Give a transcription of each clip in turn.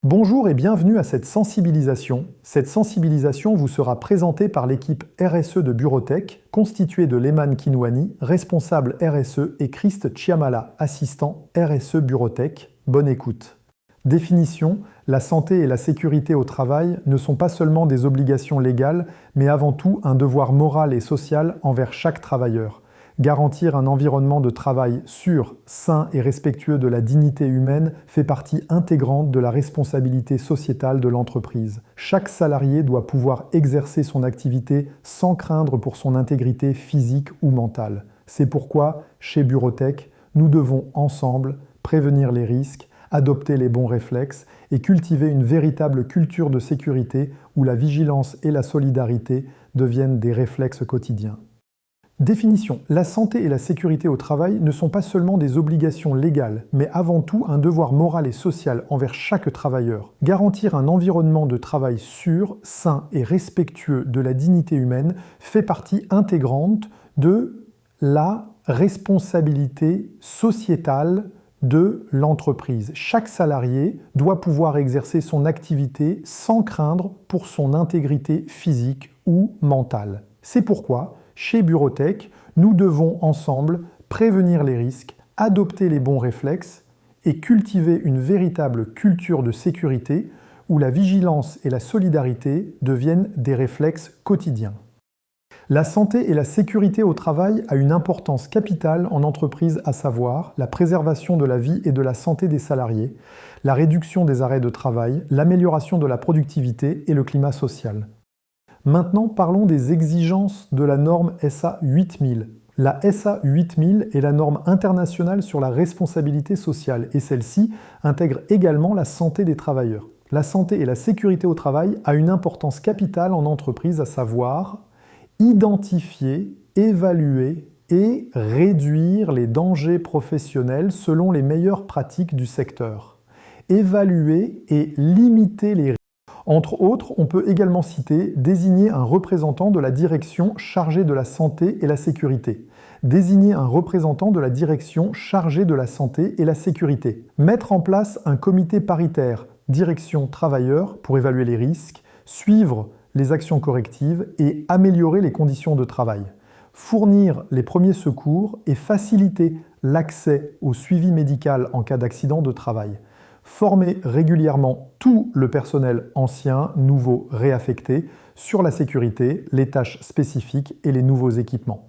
Bonjour et bienvenue à cette sensibilisation. Cette sensibilisation vous sera présentée par l'équipe RSE de Burotech, constituée de Leman Kinwani, responsable RSE, et Christ Chiamala, assistant RSE Burotech. Bonne écoute. Définition: la santé et la sécurité au travail ne sont pas seulement des obligations légales, mais avant tout un devoir moral et social envers chaque travailleur. Garantir un environnement de travail sûr, sain et respectueux de la dignité humaine fait partie intégrante de la responsabilité sociétale de l'entreprise. Chaque salarié doit pouvoir exercer son activité sans craindre pour son intégrité physique ou mentale. C'est pourquoi, chez Burotech, nous devons ensemble prévenir les risques, adopter les bons réflexes et cultiver une véritable culture de sécurité où la vigilance et la solidarité deviennent des réflexes quotidiens. Définition: la santé et la sécurité au travail ne sont pas seulement des obligations légales, mais avant tout un devoir moral et social envers chaque travailleur. Garantir un environnement de travail sûr, sain et respectueux de la dignité humaine fait partie intégrante de la responsabilité sociétale de l'entreprise. Chaque salarié doit pouvoir exercer son activité sans craindre pour son intégrité physique ou mentale. C'est pourquoi, chez Burotech, nous devons ensemble prévenir les risques, adopter les bons réflexes et cultiver une véritable culture de sécurité où la vigilance et la solidarité deviennent des réflexes quotidiens. La santé et la sécurité au travail a une importance capitale en entreprise, à savoir la préservation de la vie et de la santé des salariés, la réduction des arrêts de travail, l'amélioration de la productivité et le climat social. Maintenant, parlons des exigences de la norme SA 8000. La SA 8000 est la norme internationale sur la responsabilité sociale et celle-ci intègre également la santé des travailleurs. La santé et la sécurité au travail a une importance capitale en entreprise, à savoir identifier, évaluer et réduire les dangers professionnels selon les meilleures pratiques du secteur. Évaluer et limiter les risques. Entre autres, on peut également citer désigner un représentant de la direction chargée de la santé et la sécurité. Désigner un représentant de la direction chargée de la santé et la sécurité. Mettre en place un comité paritaire direction travailleurs pour évaluer les risques, suivre les actions correctives et améliorer les conditions de travail. Fournir les premiers secours et faciliter l'accès au suivi médical en cas d'accident de travail. Former régulièrement tout le personnel ancien, nouveau, réaffecté sur la sécurité, les tâches spécifiques et les nouveaux équipements.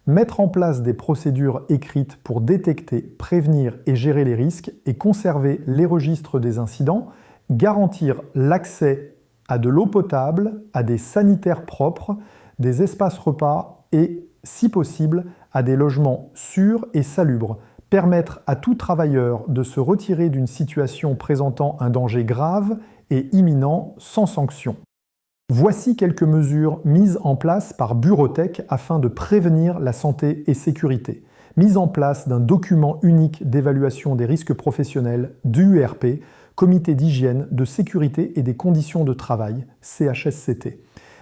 Mettre en place des procédures écrites pour détecter, prévenir et gérer les risques et conserver les registres des incidents. Garantir l'accès à de l'eau potable, à des sanitaires propres, des espaces repas et, si possible, à des logements sûrs et salubres. Permettre à tout travailleur de se retirer d'une situation présentant un danger grave et imminent sans sanction. Voici quelques mesures mises en place par Burotech afin de prévenir la santé et sécurité. Mise en place d'un document unique d'évaluation des risques professionnels, d'UERP, Comité d'hygiène, de sécurité et des conditions de travail, CHSCT.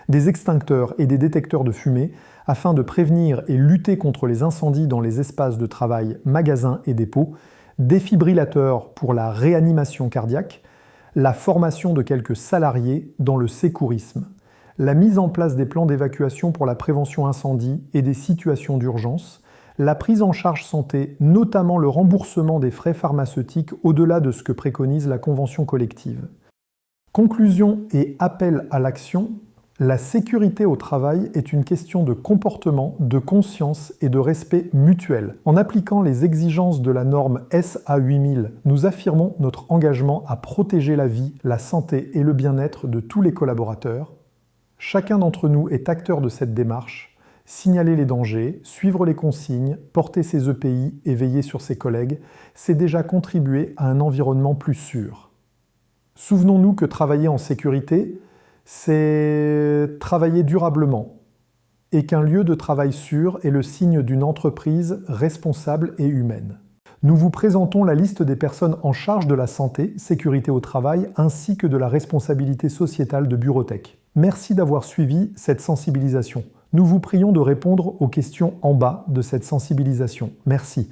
Des extincteurs et des détecteurs de fumée afin de prévenir et lutter contre les incendies dans les espaces de travail, magasins et dépôts, défibrillateurs pour la réanimation cardiaque, la formation de quelques salariés dans le sécourisme, la mise en place des plans d'évacuation pour la prévention incendie et des situations d'urgence, la prise en charge santé, notamment le remboursement des frais pharmaceutiques au-delà de ce que préconise la convention collective. Conclusion et appel à l'action. La sécurité au travail est une question de comportement, de conscience et de respect mutuel. En appliquant les exigences de la norme SA 8000, nous affirmons notre engagement à protéger la vie, la santé et le bien-être de tous les collaborateurs. Chacun d'entre nous est acteur de cette démarche. Signaler les dangers, suivre les consignes, porter ses EPI et veiller sur ses collègues, c'est déjà contribuer à un environnement plus sûr. Souvenons-nous que travailler en sécurité, c'est travailler durablement et qu'un lieu de travail sûr est le signe d'une entreprise responsable et humaine. Nous vous présentons la liste des personnes en charge de la santé, sécurité au travail ainsi que de la responsabilité sociétale de Burotech. Merci d'avoir suivi cette sensibilisation. Nous vous prions de répondre aux questions en bas de cette sensibilisation. Merci.